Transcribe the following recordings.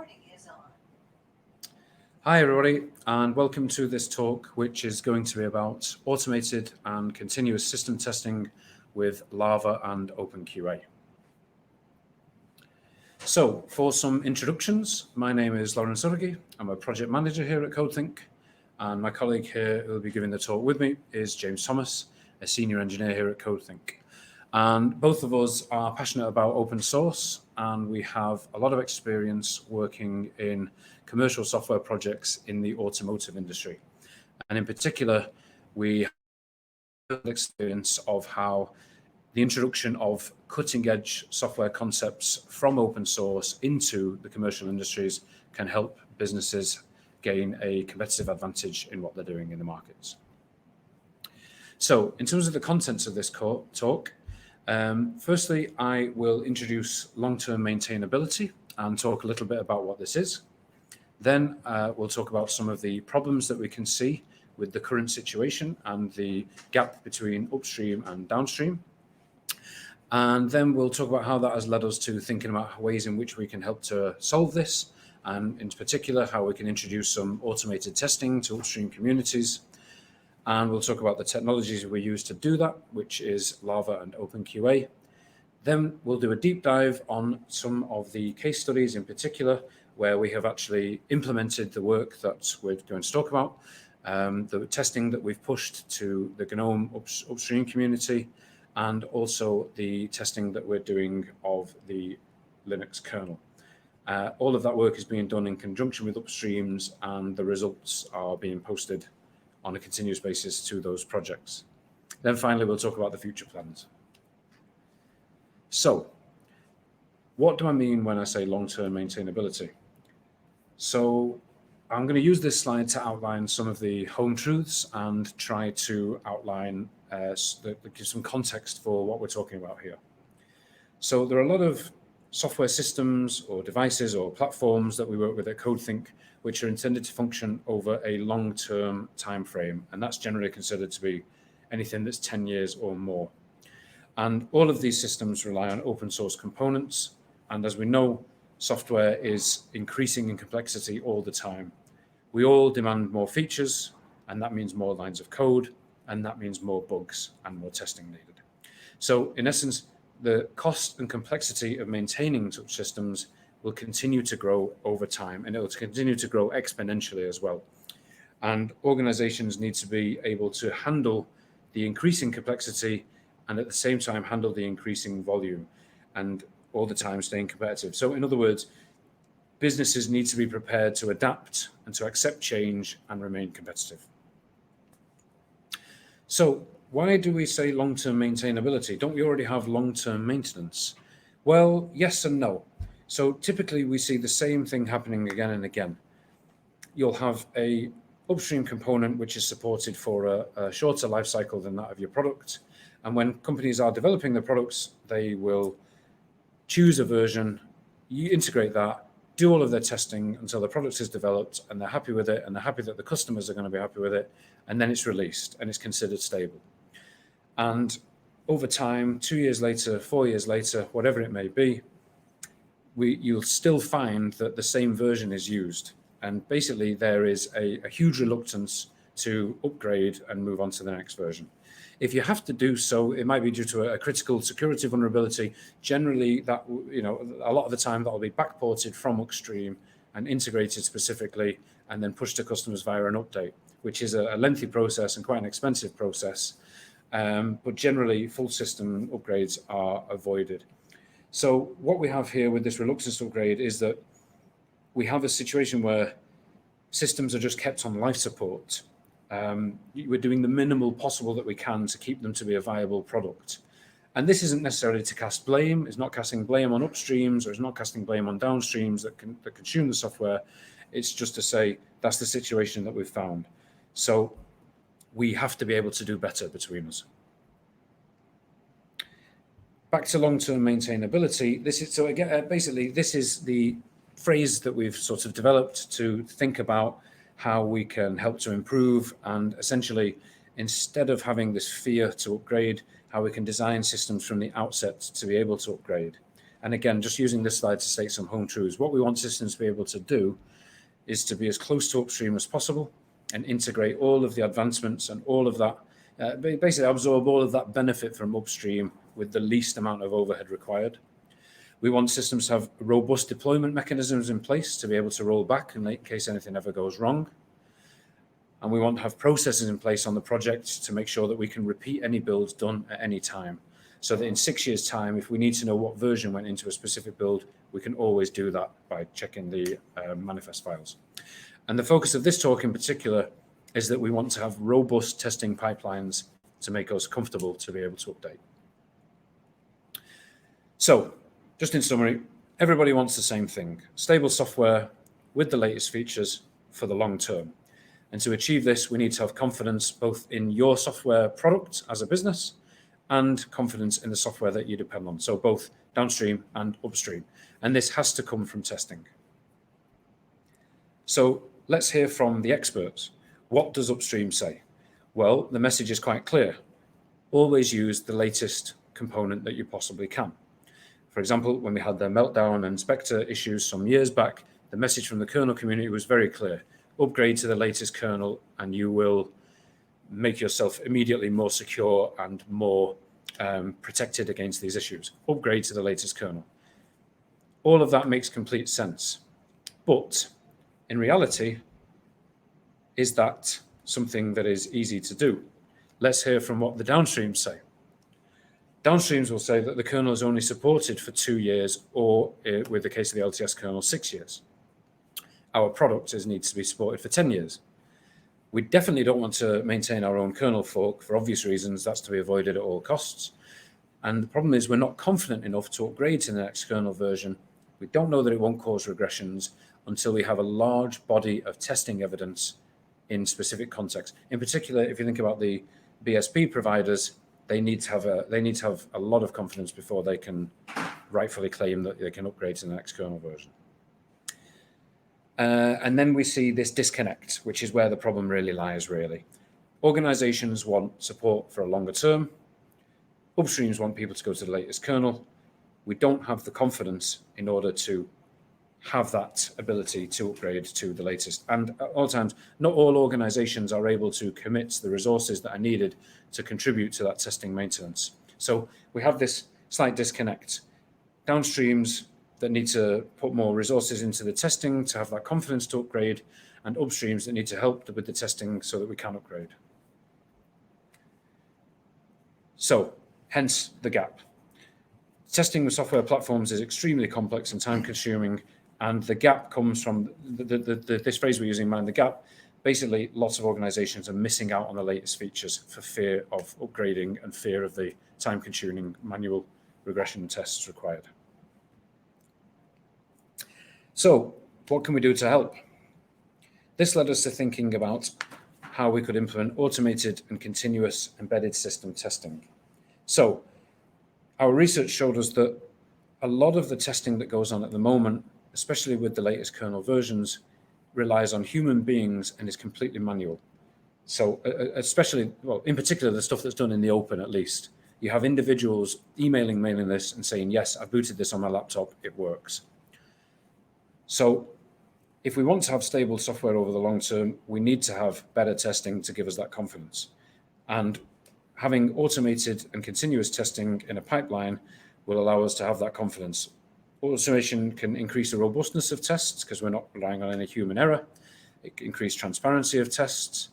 recording is on. Hi everybody, and welcome to this talk, which is going to be about automated and continuous system testing with Lava and OpenQA. So, for some introductions, my name is Lauren Surgi. I'm a project manager here at CodeThink, and my colleague here who will be giving the talk with me is James Thomas, a senior engineer here at CodeThink. And both of us are passionate about open source, and we have a lot of experience working in commercial software projects in the automotive industry. And in particular, we have experience of how the introduction of cutting-edge software concepts from open source into the commercial industries can help businesses gain a competitive advantage in what they're doing in the markets. So, in terms of the contents of this talk, firstly, I will introduce long-term maintainability and talk a little bit about what this is. Then we'll talk about some of the problems that we can see with the current situation and the gap between upstream and downstream. And then we'll talk about how that has led us to thinking about ways in which we can help to solve this, and in particular, how we can introduce some automated testing to upstream communities. And we'll talk about the technologies we use to do that, which is Lava and OpenQA. Then we'll do a deep dive on some of the case studies in particular, where we have actually implemented the work that we're going to talk about, the testing that we've pushed to the GNOME upstream community, and also the testing that we're doing of the Linux kernel. All of that work is being done in conjunction with upstreams, and the results are being posted on a continuous basis to those projects. Then finally, we'll talk about the future plans. So, what do I mean when I say long-term maintainability? So, I'm going to use this slide to outline some of the home truths and try to outline, give some context for what we're talking about here. So, there are a lot of software systems or devices or platforms that we work with at CodeThink, which are intended to function over a long-term time frame, and that's generally considered to be anything that's 10 years or more. And all of these systems rely on open source components, and as we know, software is increasing in complexity all the time. We all demand more features, and that means more lines of code, and that means more bugs and more testing needed. So in essence, the cost and complexity of maintaining such systems will continue to grow over time, and it will continue to grow exponentially as well. And organizations need to be able to handle the increasing complexity and at the same time handle the increasing volume, and all the time staying competitive. So in other words, businesses need to be prepared to adapt and to accept change and remain competitive. So why do we say long-term maintainability? Don't we already have long-term maintenance? Well, yes and no. So typically we see the same thing happening again and again. You'll have a upstream component which is supported for a shorter life cycle than that of your product. And when companies are developing the products, they will choose a version, you integrate that, do all of their testing until the product is developed and they're happy with it, and they're happy that the customers are going to be happy with it, and then it's released and it's considered stable. And over time, 2 years later, 4 years later, whatever it may be, you'll still find that the same version is used. And basically, there is a huge reluctance to upgrade and move on to the next version. If you have to do so, it might be due to a critical security vulnerability. Generally, that, a lot of the time that will be backported from upstream and integrated specifically, and then pushed to customers via an update, which is a lengthy process and quite an expensive process. But generally, full system upgrades are avoided. So what we have here with this reluctance to upgrade is that we have a situation where systems are just kept on life support. We're doing the minimal possible that we can to keep them to be a viable product. And this isn't necessarily to cast blame. It's not casting blame on upstreams, or it's not casting blame on downstreams that consume the software. It's just to say that's the situation that we've found. So we have to be able to do better between us. Back to long-term maintainability. Basically, this is the phrase that we've sort of developed to think about how we can help to improve, and essentially, instead of having this fear to upgrade, how we can design systems from the outset to be able to upgrade. And again, just using this slide to state some home truths, what we want systems to be able to do is to be as close to upstream as possible and integrate all of the advancements and all of that, basically absorb all of that benefit from upstream with the least amount of overhead required. We want systems to have robust deployment mechanisms in place to be able to roll back in case anything ever goes wrong. And we want to have processes in place on the project to make sure that we can repeat any builds done at any time. So that in 6 years' time, if we need to know what version went into a specific build, we can always do that by checking the manifest files. And the focus of this talk in particular is that we want to have robust testing pipelines to make us comfortable to be able to update. So, just in summary, everybody wants the same thing, stable software with the latest features for the long term. And to achieve this, we need to have confidence both in your software product as a business and confidence in the software that you depend on. So both downstream and upstream. And this has to come from testing. So let's hear from the experts. What does upstream say? Well, the message is quite clear. Always use the latest component that you possibly can. For example, when we had the Meltdown and Spectre issues some years back, the message from the kernel community was very clear. Upgrade to the latest kernel and you will make yourself immediately more secure and more protected against these issues. Upgrade to the latest kernel. All of that makes complete sense. But in reality, is that something that is easy to do? Let's hear from what the downstreams say. Downstreams will say that the kernel is only supported for 2 years or, with the case of the LTS kernel, 6 years. Our product needs to be supported for 10 years. We definitely don't want to maintain our own kernel fork for obvious reasons. That's to be avoided at all costs. And the problem is we're not confident enough to upgrade to the next kernel version. We don't know that it won't cause regressions until we have a large body of testing evidence in specific contexts. In particular, if you think about the BSP providers, they need to have a lot of confidence before they can rightfully claim that they can upgrade to the next kernel version. And then we see this disconnect, which is where the problem really lies, really. Organizations want support for a longer term. Upstreams want people to go to the latest kernel. We don't have the confidence in order to have that ability to upgrade to the latest. And at all times, not all organizations are able to commit the resources that are needed to contribute to that testing maintenance. So we have this slight disconnect. Downstreams that need to put more resources into the testing to have that confidence to upgrade, and upstreams that need to help with the testing so that we can upgrade. So, hence the gap. Testing with software platforms is extremely complex and time-consuming, and the gap comes from this phrase we're using, mind the gap. Basically, lots of organizations are missing out on the latest features for fear of upgrading and fear of the time-consuming manual regression tests required. So, what can we do to help? This led us to thinking about how we could implement automated and continuous embedded system testing. So, our research showed us that a lot of the testing that goes on at the moment, especially with the latest kernel versions, relies on human beings and is completely manual. So, especially, well, in particular, the stuff that's done in the open, at least. You have individuals mailing this and saying, yes, I've booted this on my laptop, it works. So if we want to have stable software over the long term, we need to have better testing to give us that confidence. And having automated and continuous testing in a pipeline will allow us to have that confidence. Automation can increase the robustness of tests because we're not relying on any human error. It can increase transparency of tests.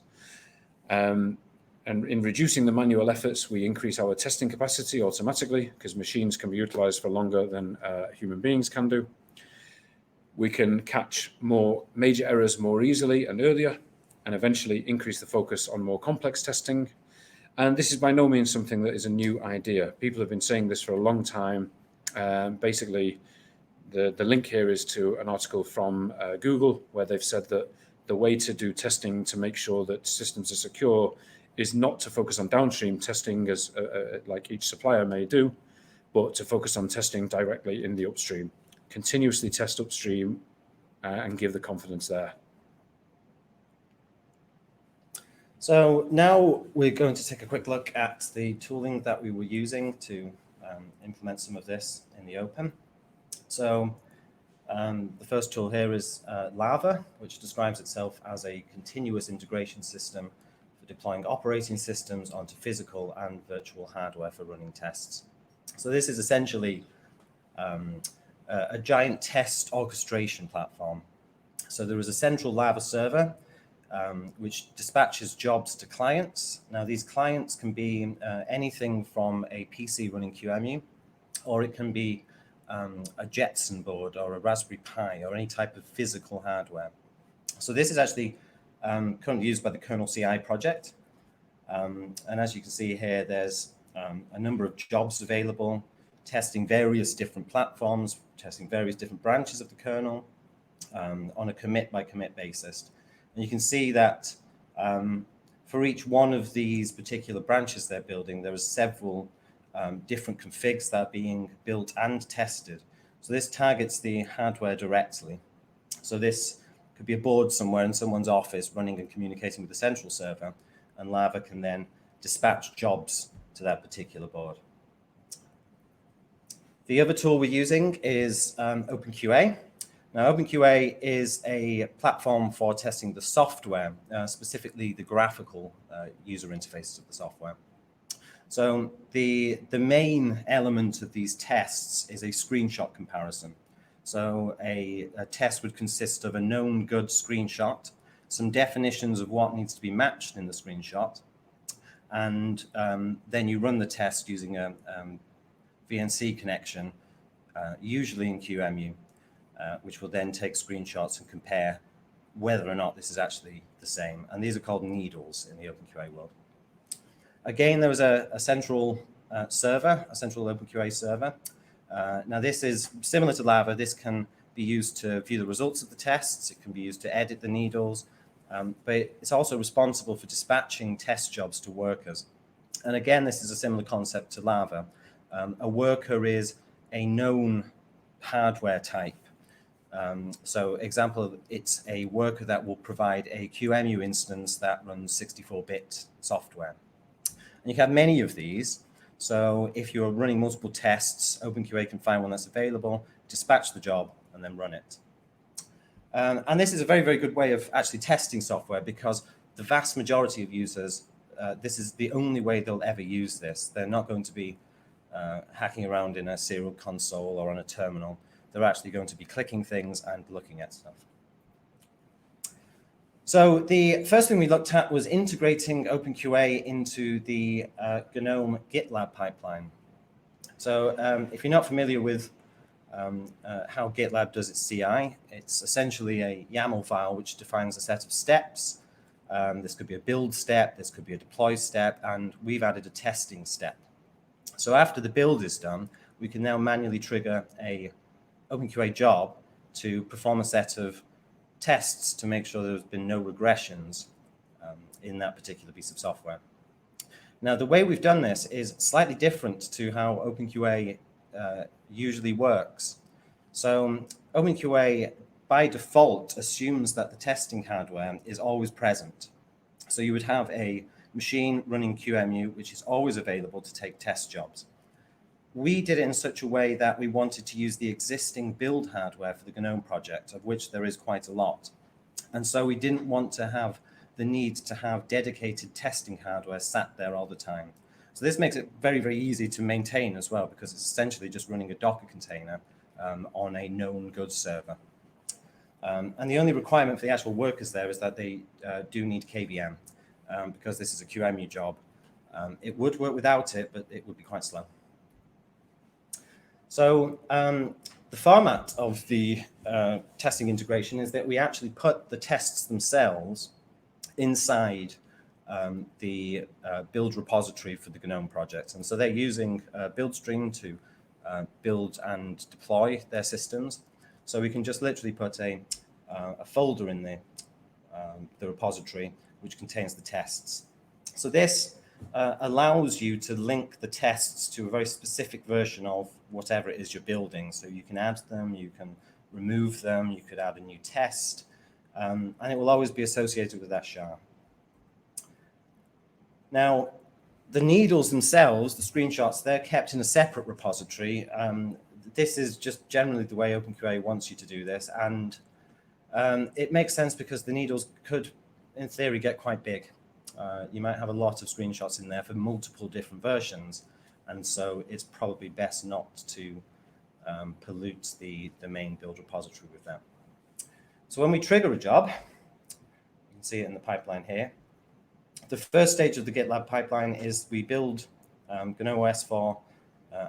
And in reducing the manual efforts, we increase our testing capacity automatically because machines can be utilized for longer than human beings can do. We can catch more major errors more easily and earlier, and eventually increase the focus on more complex testing. And this is by no means something that is a new idea. People have been saying this for a long time. Basically, the link here is to an article from Google, where they've said that the way to do testing to make sure that systems are secure is not to focus on downstream testing as like each supplier may do, but to focus on testing directly in the upstream. Continuously test upstream and give the confidence there. So now we're going to take a quick look at the tooling that we were using to implement some of this in the open. So the first tool here is Lava, which describes itself as a continuous integration system for deploying operating systems onto physical and virtual hardware for running tests. So this is essentially a giant test orchestration platform. So there is a central Lava server which dispatches jobs to clients. Now these clients can be anything from a PC running QEMU, or it can be a Jetson board or a Raspberry Pi or any type of physical hardware. So this is actually currently used by the Kernel CI project. And as you can see here, there's a number of jobs available, testing various different platforms, testing various different branches of the kernel on a commit by commit basis. And you can see that for each one of these particular branches they're building, there are several different configs that are being built and tested. So this targets the hardware directly. So this could be a board somewhere in someone's office running and communicating with the central server, and Lava can then dispatch jobs to that particular board. The other tool we're using is OpenQA. Now, OpenQA is a platform for testing the software, specifically the graphical user interfaces of the software. So the main element of these tests is a screenshot comparison. So a test would consist of a known good screenshot, some definitions of what needs to be matched in the screenshot, and then you run the test using a VNC connection, usually in QEMU, which will then take screenshots and compare whether or not this is actually the same. And these are called needles in the OpenQA world. Again, there was a central server, a central OpenQA server. Now, this is similar to Lava. This can be used to view the results of the tests. It can be used to edit the needles, but it's also responsible for dispatching test jobs to workers. And again, this is a similar concept to Lava. A worker is a known hardware type. So example, it's a worker that will provide a QEMU instance that runs 64-bit software. And you can have many of these. So if you're running multiple tests, OpenQA can find one that's available, dispatch the job, and then run it. And this is a very, very good way of actually testing software, because the vast majority of users, this is the only way they'll ever use this. They're not going to be hacking around in a serial console or on a terminal. They're actually going to be clicking things and looking at stuff. So the first thing we looked at was integrating OpenQA into the GNOME GitLab pipeline. So if you're not familiar with how GitLab does its CI, it's essentially a YAML file which defines a set of steps. This could be a build step, this could be a deploy step, and we've added a testing step. So after the build is done, we can now manually trigger a OpenQA job to perform a set of tests to make sure there's been no regressions in that particular piece of software. Now, the way we've done this is slightly different to how OpenQA usually works. So OpenQA, by default, assumes that the testing hardware is always present. So you would have a machine running QEMU, which is always available to take test jobs. We did it in such a way that we wanted to use the existing build hardware for the GNOME project, of which there is quite a lot. And so we didn't want to have the need to have dedicated testing hardware sat there all the time. So this makes it very, very easy to maintain as well, because it's essentially just running a Docker container on a known goods server. And the only requirement for the actual workers there is that they do need KVM, because this is a QEMU job. It would work without it, but it would be quite slow. So the format of the testing integration is that we actually put the tests themselves inside the build repository for the GNOME project. And so they're using BuildStream to build and deploy their systems. So we can just literally put a folder in the repository which contains the tests. So this allows you to link the tests to a very specific version of whatever it is you're building. So you can add them, you can remove them, you could add a new test, and it will always be associated with that SHA. Now, the needles themselves, the screenshots, they're kept in a separate repository. this is just generally the way OpenQA wants you to do this. And it makes sense because the needles could, in theory, get quite big. You might have a lot of screenshots in there for multiple different versions. And so it's probably best not to pollute the main build repository with that. So when we trigger a job, you can see it in the pipeline here. The first stage of the GitLab pipeline is we build GNOME OS for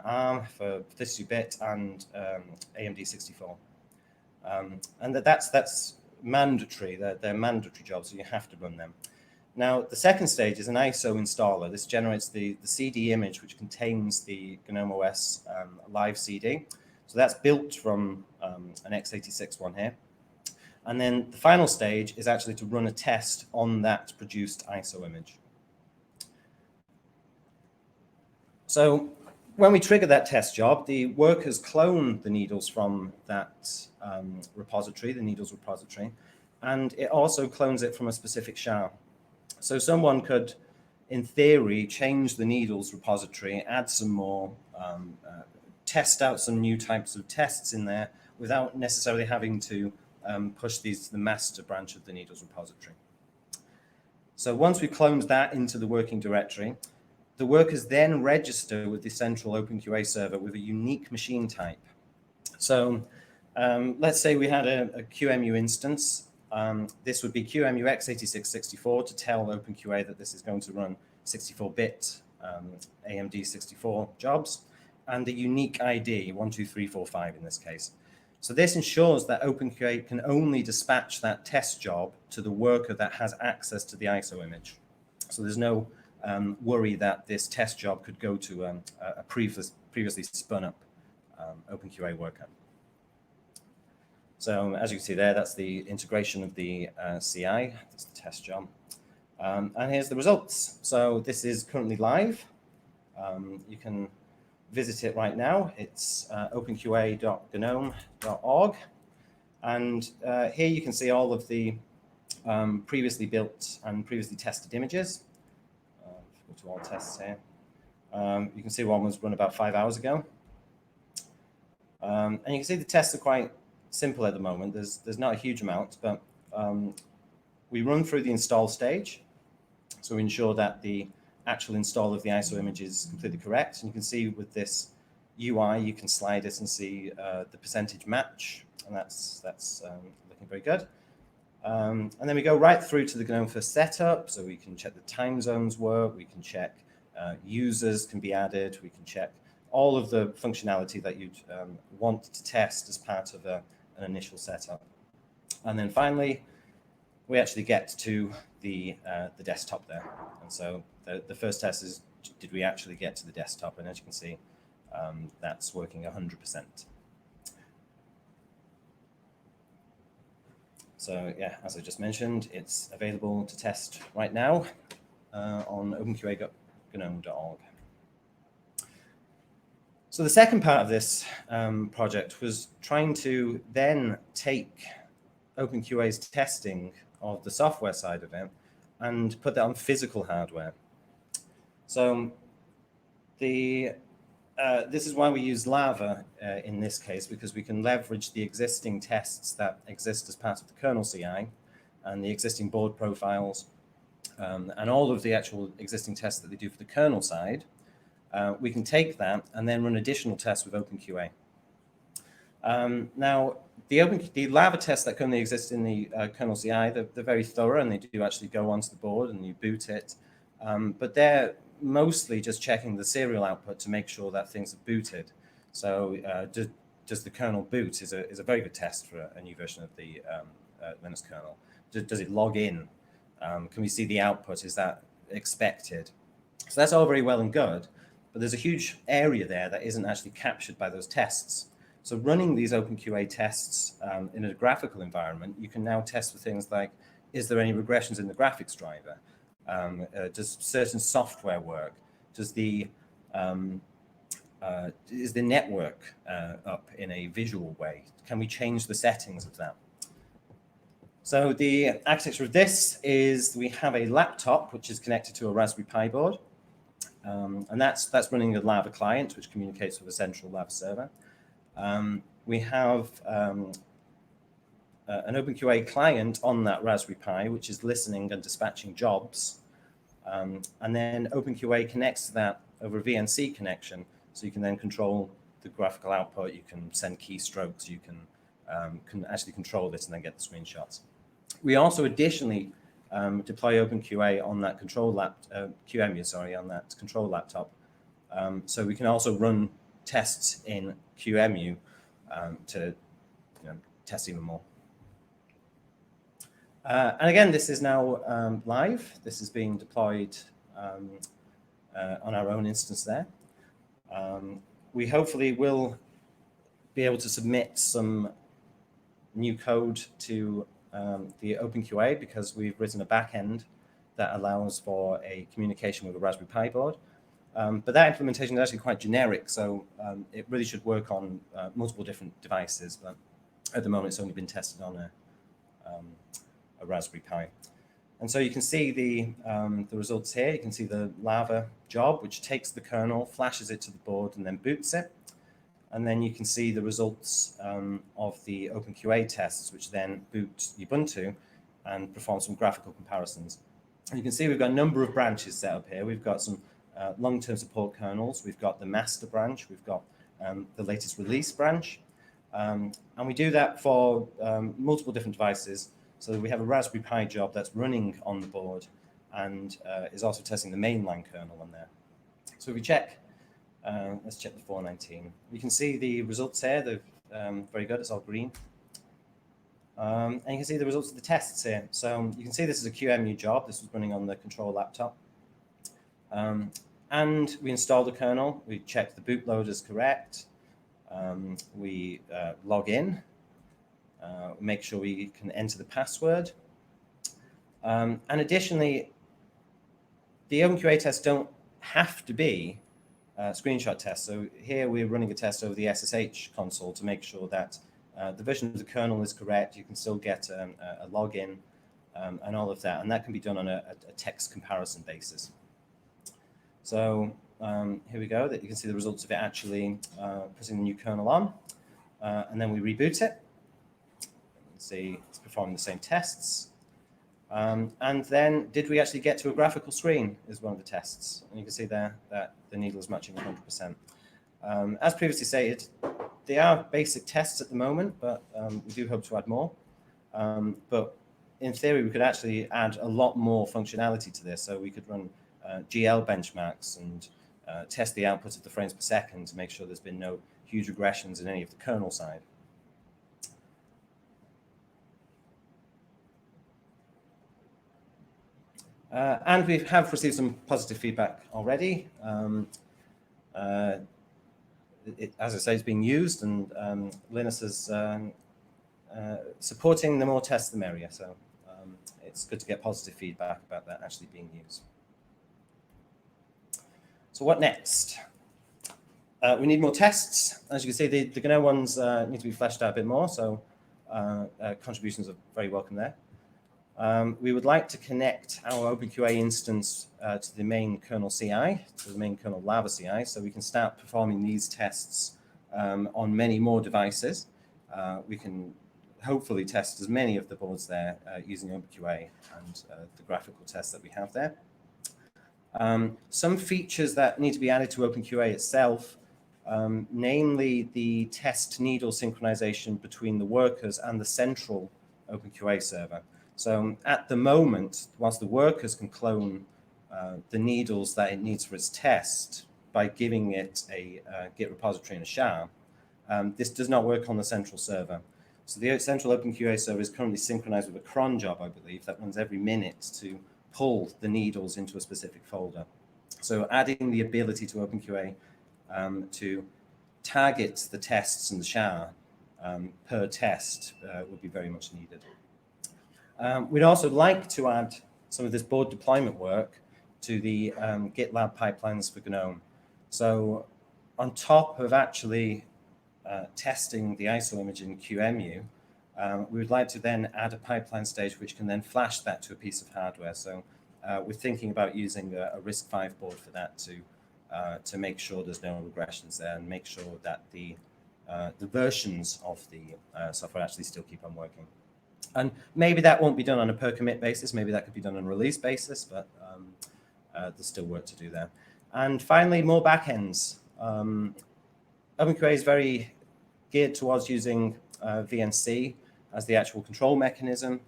ARM, for 32-bit, and AMD 64. And that's mandatory. They're mandatory jobs, so you have to run them. Now, the second stage is an ISO installer. This generates the CD image, which contains the GNOME OS live CD. So that's built from an x86 one here. And then the final stage is actually to run a test on that produced ISO image. So when we trigger that test job, the workers clone the needles from that repository, the needles repository, and it also clones it from a specific SHA. So someone could, in theory, change the needles repository, add some more, test out some new types of tests in there without necessarily having to push these to the master branch of the needles repository. So once we've cloned that into the working directory, the workers then register with the central OpenQA server with a unique machine type. So let's say we had a QEMU instance. This would be QEMU x86-64 to tell OpenQA that this is going to run 64-bit AMD 64 jobs, and the unique ID, 12345 in this case. So this ensures that OpenQA can only dispatch that test job to the worker that has access to the ISO image. So there's no worry that this test job could go to a previously spun up OpenQA worker. So as you can see there, that's the integration of the CI, that's the test job. And here's the results. So this is currently live. You can visit it right now. It's openqa.gnome.org. And here you can see all of the previously built and previously tested images. Go to all tests here. You can see one was run about 5 hours ago. And you can see the tests are quite simple at the moment. There's not a huge amount, but we run through the install stage. So we ensure that the actual install of the ISO image is completely correct. And you can see with this UI, you can slide it and see the percentage match, and that's looking very good. And then we go right through to the GNOME for setup, so we can check the time zones work, we can check users can be added, we can check all of the functionality that you'd want to test as part of an initial setup. And then finally, we actually get to the desktop there. And so the first test is, did we actually get to the desktop? And as you can see, that's working 100%. So yeah, as I just mentioned, it's available to test right now on openqa.gnome.org. So the second part of this project was trying to then take OpenQA's testing of the software side of it and put that on physical hardware. So this is why we use Lava in this case, because we can leverage the existing tests that exist as part of the kernel CI and the existing board profiles and all of the actual existing tests that they do for the kernel side. We can take that and then run additional tests with OpenQA. Now, the Lava tests that currently exist in the kernel CI, they're very thorough, and they do actually go onto the board and you boot it. But they're mostly just checking the serial output to make sure that things are booted. So does the kernel boot is a very good test for a new version of the Linux kernel. Does it log in? Can we see the output? Is that expected? So that's all very well and good, but there's a huge area there that isn't actually captured by those tests. So running these OpenQA tests in a graphical environment, you can now test for things like, is there any regressions in the graphics driver? Does certain software work? Does is the network up in a visual way? Can we change the settings of that? So the architecture of this is we have a laptop which is connected to a Raspberry Pi board, and that's running a Lava client which communicates with a central Lava server. We have an OpenQA client on that Raspberry Pi, which is listening and dispatching jobs. And then OpenQA connects to that over a VNC connection. So you can then control the graphical output, you can send keystrokes, you can actually control this and then get the screenshots. We also additionally deploy OpenQA on that QEMU, on that control laptop. So we can also run tests in QEMU to test even more. And again, this is now live. This is being deployed on our own instance there. We hopefully will be able to submit some new code to the OpenQA because we've written a backend that allows for a communication with a Raspberry Pi board. But that implementation is actually quite generic, so it really should work on multiple different devices. But at the moment, it's only been tested on a Raspberry Pi. And so you can see the results here. You can see the Lava job, which takes the kernel, flashes it to the board, and then boots it. And then you can see the results of the OpenQA tests, which then boot Ubuntu and perform some graphical comparisons. And you can see we've got a number of branches set up here. We've got some long-term support kernels. We've got the master branch. We've got the latest release branch. And we do that for multiple different devices. So we have a Raspberry Pi job that's running on the board and is also testing the mainline kernel on there. So if we check, let's check the 419. You can see the results here. They're very good. It's all green. And you can see the results of the tests here. So you can see this is a QEMU job. This was running on the control laptop. And we installed the kernel. We checked the bootloader is correct. We log in. Make sure we can enter the password. And additionally, the OpenQA tests don't have to be screenshot tests. So here we're running a test over the SSH console to make sure that the version of the kernel is correct. You can still get a login and all of that. And that can be done on a text comparison basis. So here we go. That you can see the results of it actually putting the new kernel on. And then we reboot it. See, it's performing the same tests. And then did we actually get to a graphical screen is one of the tests. And you can see there that the needle is matching 100%. As previously stated, they are basic tests at the moment, but we do hope to add more. But in theory, we could actually add a lot more functionality to this. So we could run GL benchmarks and test the output of the frames per second to make sure there's been no huge regressions in any of the kernel side. And we have received some positive feedback already. As I say, it's being used, and Linus is supporting the more tests, the merrier. So it's good to get positive feedback about that actually being used. So what next? We need more tests. As you can see, the GNOME ones need to be fleshed out a bit more, so contributions are very welcome there. We would like to connect our OpenQA instance to the main kernel CI, to the main kernel Lava CI, so we can start performing these tests on many more devices. We can hopefully test as many of the boards there using OpenQA and the graphical tests that we have there. Some features that need to be added to OpenQA itself, namely the test needle synchronization between the workers and the central OpenQA server. So at the moment, whilst the workers can clone the needles that it needs for its test by giving it a Git repository and a SHA, this does not work on the central server. So the central OpenQA server is currently synchronized with a cron job, I believe, that runs every minute to pull the needles into a specific folder. So adding the ability to OpenQA to target the tests and the SHA per test would be very much needed. We'd also like to add some of this board deployment work to the GitLab pipelines for GNOME. So on top of actually testing the ISO image in QEMU, we would like to then add a pipeline stage which can then flash that to a piece of hardware. So we're thinking about using a RISC-V board for that to make sure there's no regressions there and make sure that the the versions of the software actually still keep on working. And maybe that won't be done on a per commit basis. Maybe that could be done on a release basis, but there's still work to do there. And finally, more backends. OpenQA is very geared towards using VNC as the actual control mechanism.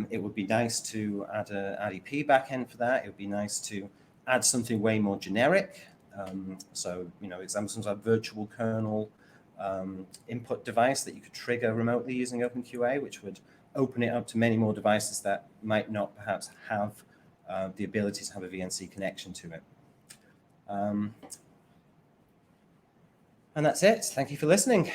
It would be nice to add an RDP backend for that. It would be nice to add something way more generic. So, examples like virtual kernel input device that you could trigger remotely using OpenQA, which would open it up to many more devices that might not perhaps have the ability to have a VNC connection to it. And that's it. Thank you for listening.